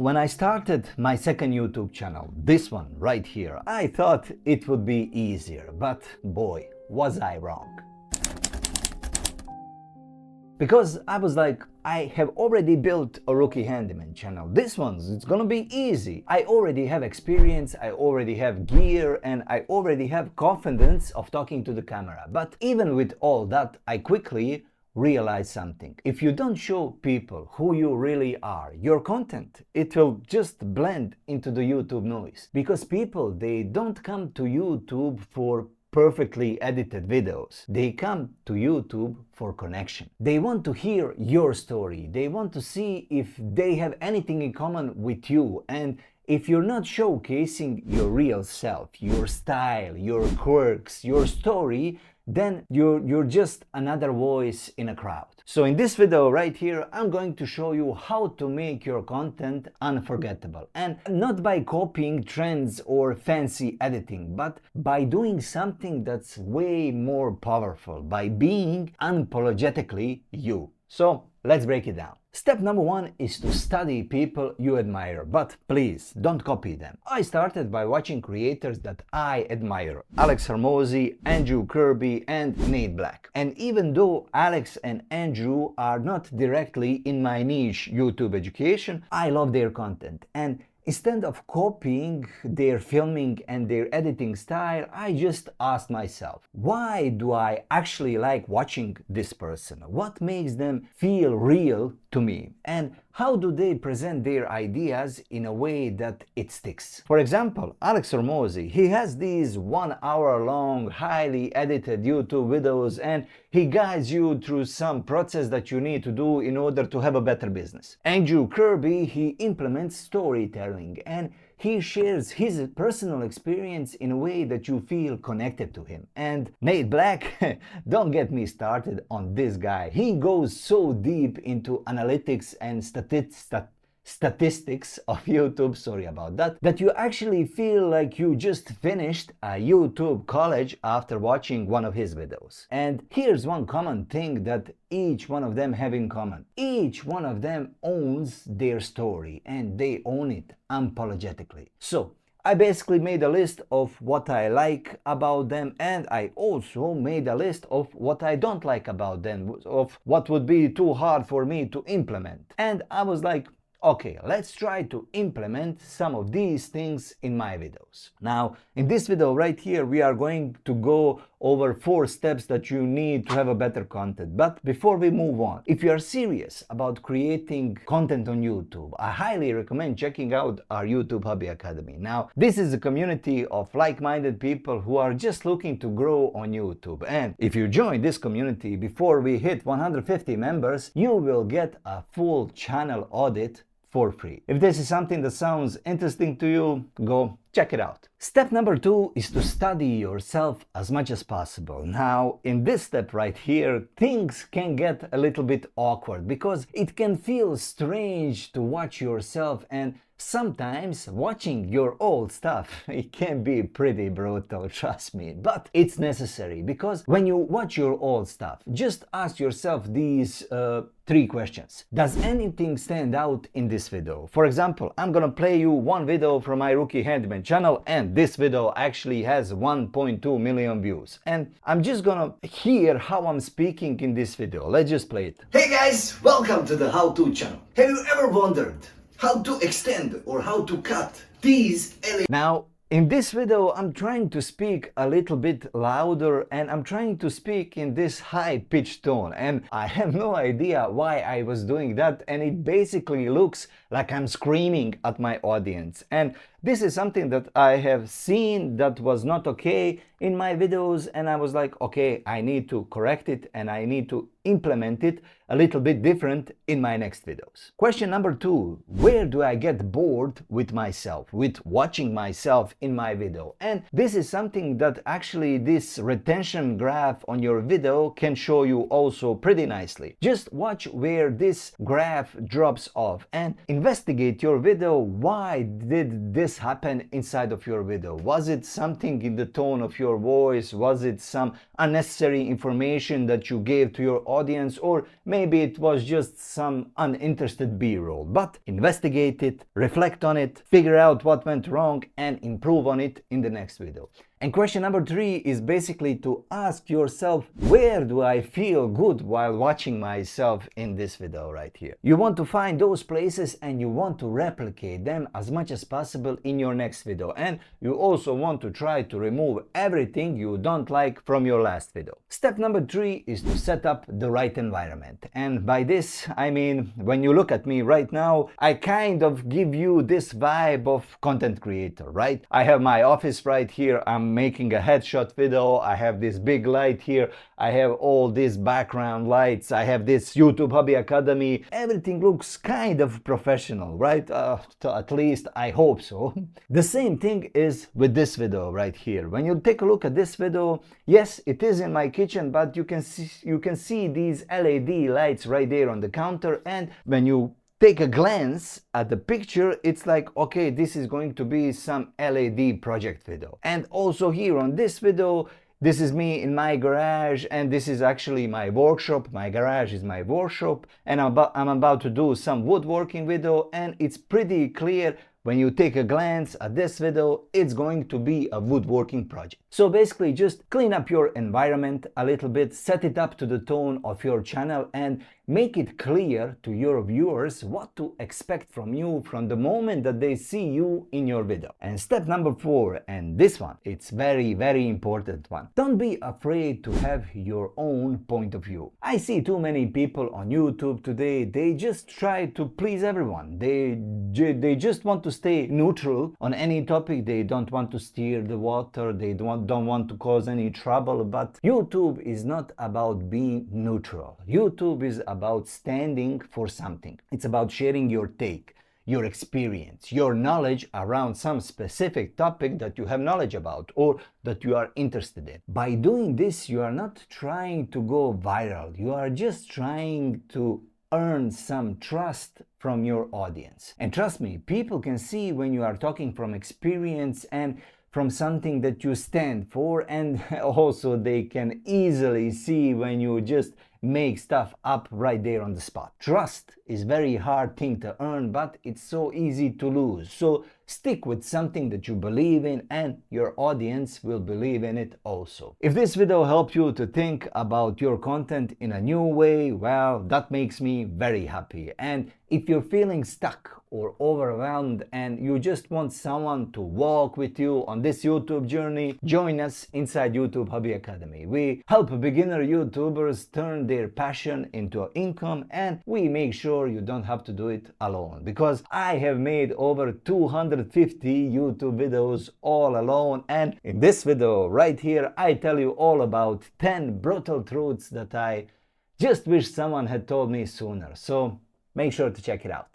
When I started my second YouTube channel, this one right here, I thought it would be easier, but boy, was I wrong. Because I was like, I have already built a Rookie Handyman channel. This one's, it's gonna be easy. I already have experience, I already have gear, and I already have confidence of talking to the camera. But even with all that, I quickly realized something. If you don't show people who you really are, your content, it will just blend into the YouTube noise. Because people, they don't come to YouTube for perfectly edited videos. They come to YouTube for connection. They want to hear your story. They want to see if they have anything in common with you. And if you're not showcasing your real self, your style, your quirks, your story, then you're just another voice in a crowd. So in this video right here, I'm going to show you how to make your content unforgettable. And not by copying trends or fancy editing, but by doing something that's way more powerful, by being unapologetically you. So let's break it down. Step number one is to study people you admire, but please don't copy them. I started by watching creators that I admire: Alex Hormozi, Andrew Kirby, and Nate Black. And even though Alex and Andrew are not directly in my niche YouTube education, I love their content. And instead of copying their filming and their editing style, I just asked myself, why do I actually like watching this person? What makes them feel real to me? And how do they present their ideas in a way that it sticks? For example, Alex Hormozi, he has these 1 hour long, highly edited YouTube videos, and he guides you through some process that you need to do in order to have a better business. Andrew Kirby, he implements storytelling and he shares his personal experience in a way that you feel connected to him. And Nate Black, don't get me started on this guy. He goes so deep into analytics and statistics of YouTube, sorry about that, that you actually feel like you just finished a YouTube college after watching one of his videos. And here's one common thing that each one of them have in common. Each one of them owns their story and they own it unapologetically. So I basically made a list of what I like about them, and I also made a list of what I don't like about them, of what would be too hard for me to implement. And I was like, okay, let's try to implement some of these things in my videos. Now, in this video right here, we are going to go over 4 steps that you need to have a better content. But before we move on, if you are serious about creating content on YouTube, I highly recommend checking out our YouTube Hobby Academy. Now, this is a community of like-minded people who are just looking to grow on YouTube. And if you join this community before we hit 150 members, you will get a full channel audit for free. If this is something that sounds interesting to you, go check it out. Step number 2 is to study yourself as much as possible. Now, in this step right here, things can get a little bit awkward because it can feel strange to watch yourself, and sometimes watching your old stuff, it can be pretty brutal, trust me, but it's necessary. Because when you watch your old stuff, just ask yourself these 3 questions. Does anything stand out in this video? For example, I'm gonna play you one video from my Rookie Handyman channel, and this video actually has 1.2 million views. And I'm just gonna hear how I'm speaking in this video. Let's just play it. Hey guys, welcome to the how-to channel. Have you ever wondered how to extend or how to cut these elements? Now, in this video, I'm trying to speak a little bit louder, and I'm trying to speak in this high-pitched tone, and I have no idea why I was doing that, and it basically looks like I'm screaming at my audience. And this is something that I have seen that was not okay in my videos, and I was like, okay, I need to correct it and I need to implement it a little bit different in my next videos. Question number 2, where do I get bored with myself, with watching myself in my video? And this is something that actually this retention graph on your video can show you also pretty nicely. Just watch where this graph drops off and investigate your video. Why did this happen inside of your video? Was it something in the tone of your voice? Was it some unnecessary information that you gave to your audience? Or maybe maybe it was just some uninterested B-roll, but investigate it, reflect on it, figure out what went wrong and improve on it in the next video. And question number 3 is basically to ask yourself, where do I feel good while watching myself in this video right here? You want to find those places and you want to replicate them as much as possible in your next video. And you also want to try to remove everything you don't like from your last video. Step number 3 is to set up the right environment. And by this, I mean, when you look at me right now, I kind of give you this vibe of content creator, right? I have my office right here. I'm making a headshot video. I have this big light here. I have all these background lights. I have this YouTube Hobby Academy. Everything looks kind of professional, right? At least I hope so. The same thing is with this video right here. When you take a look at this video, yes, it is in my kitchen, but you can see these LED lights right there on the counter, and when you take a glance at the picture, it's like, okay, this is going to be some LED project video. And also here on this video, this is me in my garage, and this is actually my workshop. My garage is my workshop, and I'm about to do some woodworking video, and it's pretty clear when you take a glance at this video, it's going to be a woodworking project. So basically just clean up your environment a little bit, set it up to the tone of your channel and make it clear to your viewers what to expect from you from the moment that they see you in your video. And step number 4, and this one, it's very, very important one. Don't be afraid to have your own point of view. I see too many people on YouTube today, they just try to please everyone. They just want to stay neutral on any topic. They don't want to steer the water. They don't want to cause any trouble. But YouTube is not about being neutral. YouTube is about standing for something. It's about sharing your take, your experience, your knowledge around some specific topic that you have knowledge about or that you are interested in. By doing this, you are not trying to go viral. You are just trying to earn some trust from your audience. And trust me, people can see when you are talking from experience and from something that you stand for, and also they can easily see when you just make stuff up right there on the spot. Trust is very hard thing to earn, but it's so easy to lose. So stick with something that you believe in and your audience will believe in it also. If this video helped you to think about your content in a new way, well, that makes me very happy. And if you're feeling stuck or overwhelmed and you just want someone to walk with you on this YouTube journey, join us inside YouTube Hobby Academy. We help beginner YouTubers turn their passion into income, and we make sure you don't have to do it alone, because I have made over 250 YouTube videos all alone, and in this video right here I tell you all about 10 brutal truths that I just wish someone had told me sooner. So make sure to check it out.